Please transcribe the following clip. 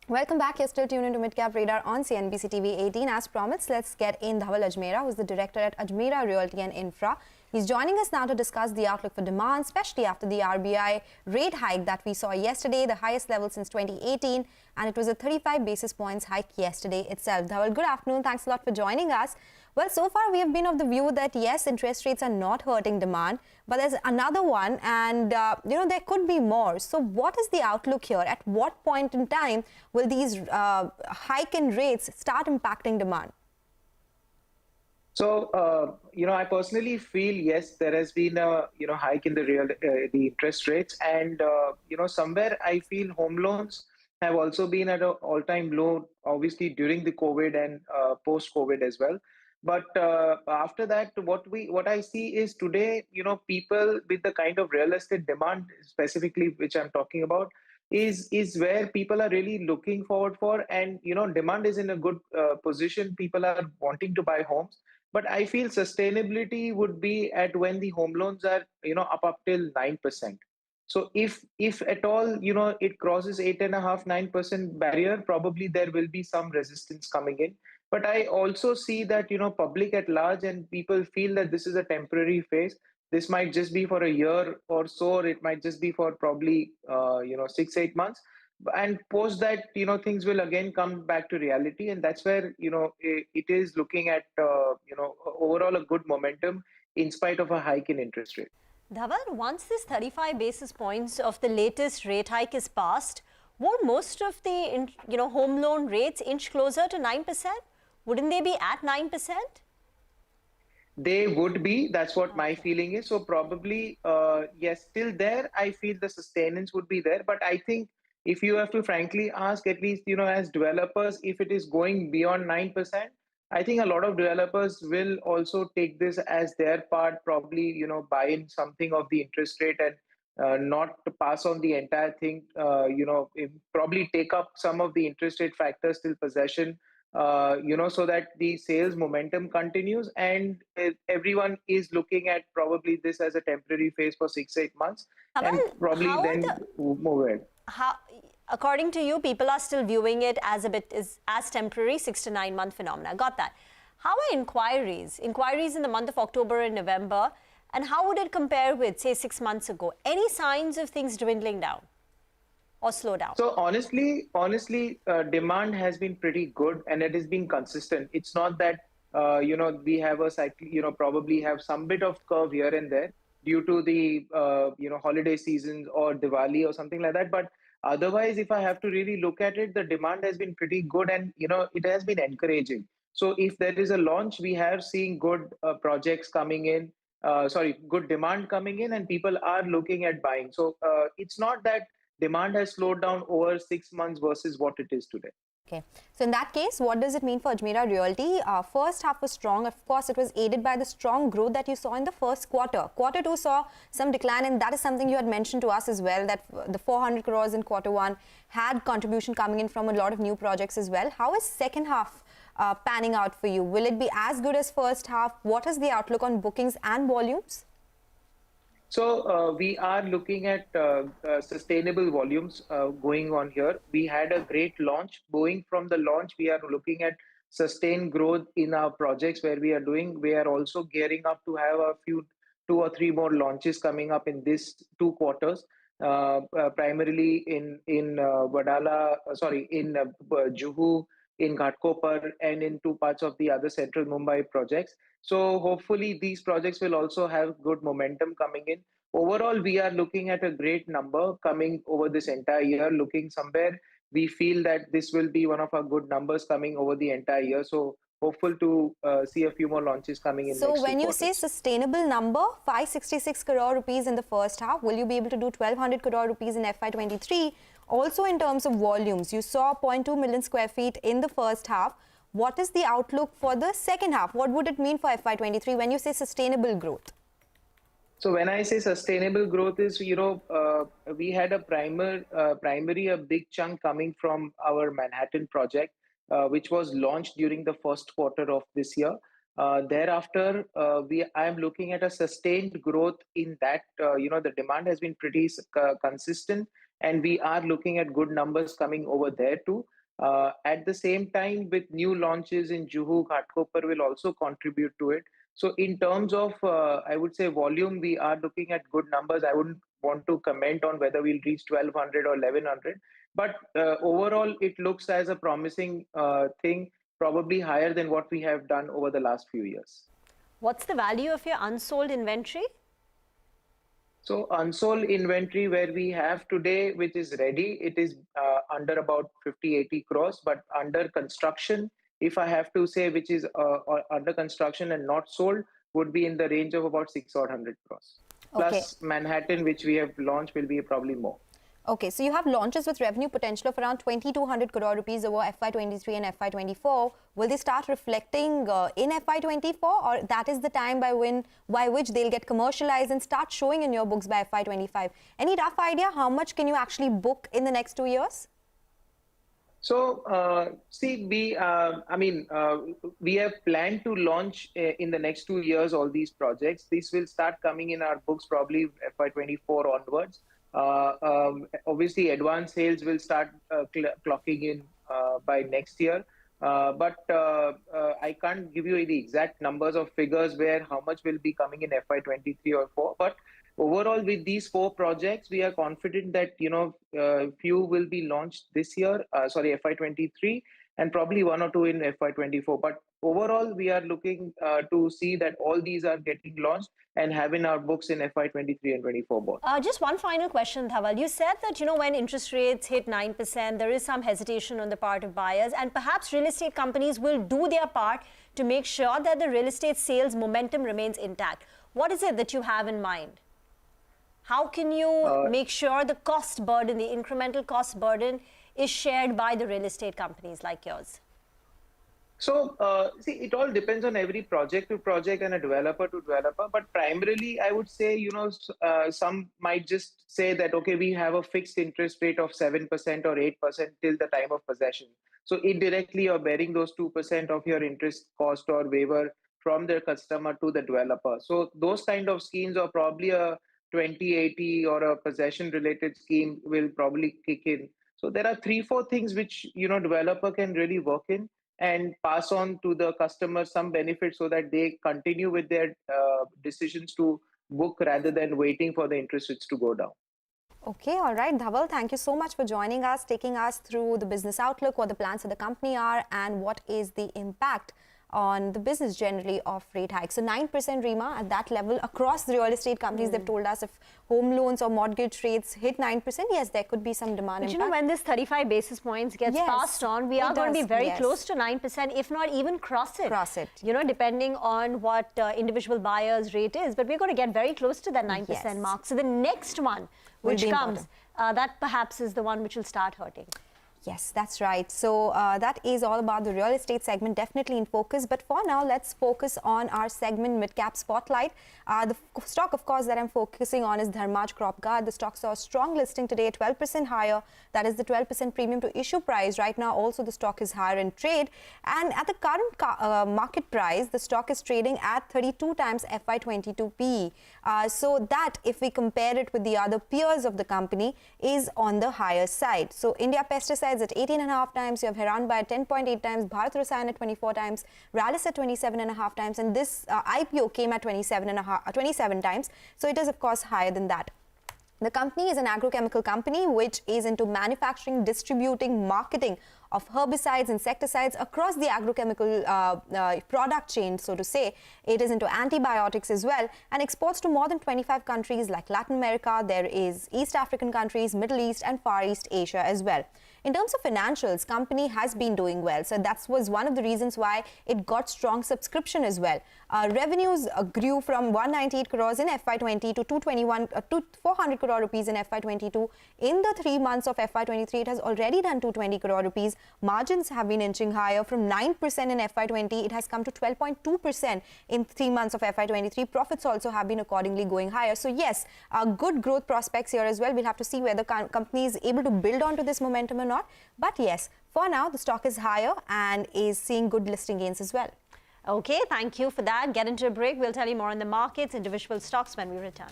Welcome back. You're still tuned into Midcap Radar on CNBC TV 18. As promised, let's get in Dhaval Ajmera, who's the director at Ajmera Realty and Infra. He's joining us now to discuss the outlook for demand, especially after the RBI rate hike that we saw yesterday, the highest level since 2018, and it was a 35 basis points hike yesterday itself. Dhaval, good afternoon. Thanks a lot for joining us. Well, so far we have been of the view that yes, interest rates are not hurting demand, but there's another one, and there could be more. So, what is the outlook here? At what point in time will these hike in rates start impacting demand? So, I personally feel yes, there has been a hike in the interest rates, and somewhere I feel home loans have also been at an all-time low, obviously during the COVID and post-COVID as well. But after that, what I see is today, people with the kind of real estate demand, specifically which I'm talking about, is where people are really looking forward for, and demand is in a good position. People are wanting to buy homes, but I feel sustainability would be at when the home loans are, up till 9%. So if at all, it crosses 8.5, 9% barrier, probably there will be some resistance coming in. But I also see that, public at large and people feel that this is a temporary phase. This might just be for a year or so, or it might just be for probably, 6, 8 months. And post that, things will again come back to reality, and that's where it is looking at overall a good momentum in spite of a hike in interest rate. Dhaval, once this 35 basis points of the latest rate hike is passed, won't most of the home loan rates inch closer to 9%? Wouldn't they be at 9%? They would be. That's what my feeling is. So probably, yes, still there. I feel the sustenance would be there. But I think if you have to frankly ask, at least, as developers, if it is going beyond 9%, I think a lot of developers will also take this as their part, probably, buy in something of the interest rate and not to pass on the entire thing, probably take up some of the interest rate factors till possession, so that the sales momentum continues, and everyone is looking at probably this as a temporary phase for 6, 8 months, and Dhaval, probably then move ahead. how, according to you, people are still viewing it as as temporary 6 to 9 month phenomena. Got that. How are inquiries in the month of October and November, and how would it compare with, say, 6 months ago? Any signs of things dwindling down or slow down? So honestly, demand has been pretty good, and it has been consistent. It's not that we have a cycle, probably have some bit of curve here and there due to the holiday seasons or Diwali or something like that. But otherwise, if I have to really look at it, the demand has been pretty good, and it has been encouraging. So if there is a launch, we have seen good projects coming in. Good demand coming in, and people are looking at buying. So it's not that demand has slowed down over 6 months versus what it is today. Okay, so in that case, what does it mean for Ajmera Realty? First half was strong. Of course, it was aided by the strong growth that you saw in the first quarter. Quarter two saw some decline, and that is something you had mentioned to us as well, that the 400 crores in quarter one had contribution coming in from a lot of new projects as well. How is second half panning out for you? Will it be as good as first half? What is the outlook on bookings and volumes? So we are looking at sustainable volumes going on here. We had a great launch. Going from the launch, we are looking at sustained growth in our projects where we are doing. We are also gearing up to have a few, 2 or 3 more launches coming up in this 2 quarters. Primarily in Juhu, in Ghatkopar, and in 2 parts of the other central Mumbai projects. So hopefully these projects will also have good momentum coming in. Overall, we are looking at a great number coming over this entire year, looking somewhere. We feel that this will be one of our good numbers coming over the entire year. So hopeful to see a few more launches coming in. So next when 2 you say quarters. sustainable number, 566 crore rupees in the first half, will you be able to do 1200 crore rupees in FY23? Also in terms of volumes, you saw 0.2 million square feet in the first half. What is the outlook for the second half? What would it mean for FY23 when you say sustainable growth? So when I say sustainable growth is, we had a primary, a big chunk coming from our Manhattan project, which was launched during the first quarter of this year. Thereafter, I am looking at a sustained growth in that. The demand has been pretty consistent. and we are looking at good numbers coming over there too. At the same time, with new launches in Juhu, Ghatkopar will also contribute to it. So in terms of, I would say, volume, we are looking at good numbers. I wouldn't want to comment on whether we'll reach 1,200 or 1,100, but overall, it looks as a promising thing, probably higher than what we have done over the last few years. What's the value of your unsold inventory? So unsold inventory where we have today, which is ready, it is under about 50-80 crores, but under construction, if I have to say, which is under construction and not sold, would be in the range of about 600 crores. Okay. Plus Manhattan, which we have launched, will be probably more. Okay, so you have launches with revenue potential of around 2,200 crore rupees over FY23 and FY24. Will they start reflecting in FY24, or that is the time by which they'll get commercialized and start showing in your books by FY25? Any rough idea how much can you actually book in the next 2 years? So, see, we have planned to launch in the next 2 years all these projects. This will start coming in our books probably FY24 onwards. Obviously, advanced sales will start clocking in by next year. But I can't give you the exact numbers of figures where how much will be coming in FY23 or 4. But overall, with these 4 projects, we are confident that few will be launched this year. FY23, and probably 1 or 2 in FY24. But overall, we are looking to see that all these are getting launched and have in our books in FY23 and 24 both. Just one final question, Dhaval. You said that, when interest rates hit 9%, there is some hesitation on the part of buyers, and perhaps real estate companies will do their part to make sure that the real estate sales momentum remains intact. What is it that you have in mind? How can you make sure the cost burden, the incremental cost burden, is shared by the real estate companies like yours? So, see, it all depends on every project to project and a developer to developer. But primarily, I would say, some might just say that, okay, we have a fixed interest rate of 7% or 8% till the time of possession. So indirectly, you're bearing those 2% of your interest cost or waiver from the customer to the developer. So those kind of schemes are probably a 20/80 or a possession related scheme will probably kick in. So there are 3-4 things which, developer can really work in and pass on to the customer some benefits so that they continue with their decisions to book rather than waiting for the interest rates to go down. Okay, all right, Dhaval, thank you so much for joining us, taking us through the business outlook, what the plans of the company are, and what is the impact on the business generally of rate hikes. So 9% Rima at that level across the real estate companies, they've told us if home loans or mortgage rates hit 9%, yes, there could be some demand impact. But when this 35 basis points gets passed on, we are going to be very close to 9%, if not even cross it. Depending on what individual buyer's rate is. But we're going to get very close to that 9% mark. So the next one which comes, that perhaps is the one which will start hurting. Yes, that's right. So that is all about the real estate segment, definitely in focus. But for now, let's focus on our segment Mid-Cap Spotlight. The stock, of course, that I'm focusing on is Dharmaj Crop Guard. The stock saw a strong listing today, 12% higher. That is the 12% premium to issue price. Right now, also the stock is higher in trade. And at the current market price, the stock is trading at 32 times FY22 PE. So that, if we compare it with the other peers of the company, is on the higher side. So India Pesticides at 18.5 times, you have Heranba at 10.8 times, Bharat Rasayan at 24 times, Rallis at 27.5 times, and this IPO came at 27 times. So it is, of course, higher than that. The company is an agrochemical company which is into manufacturing, distributing, marketing of herbicides, insecticides across the agrochemical product chain, so to say. It is into antibiotics as well and exports to more than 25 countries like Latin America. There is East African countries, Middle East and Far East Asia as well. In terms of financials, company has been doing well. So that was one of the reasons why it got strong subscription as well. Revenues grew from 198 crores in FY20 to 400 crore rupees in FY22. In the 3 months of FY23, it has already done 220 crore rupees. Margins have been inching higher from 9% in FY20. It has come to 12.2% in 3 months of FY23. Profits also have been accordingly going higher. So yes, good growth prospects here as well. We'll have to see whether the company is able to build onto this momentum or not. But yes, for now, the stock is higher and is seeing good listing gains as well. Okay, thank you for that. Get into a break. We'll tell you more on the markets, individual stocks when we return.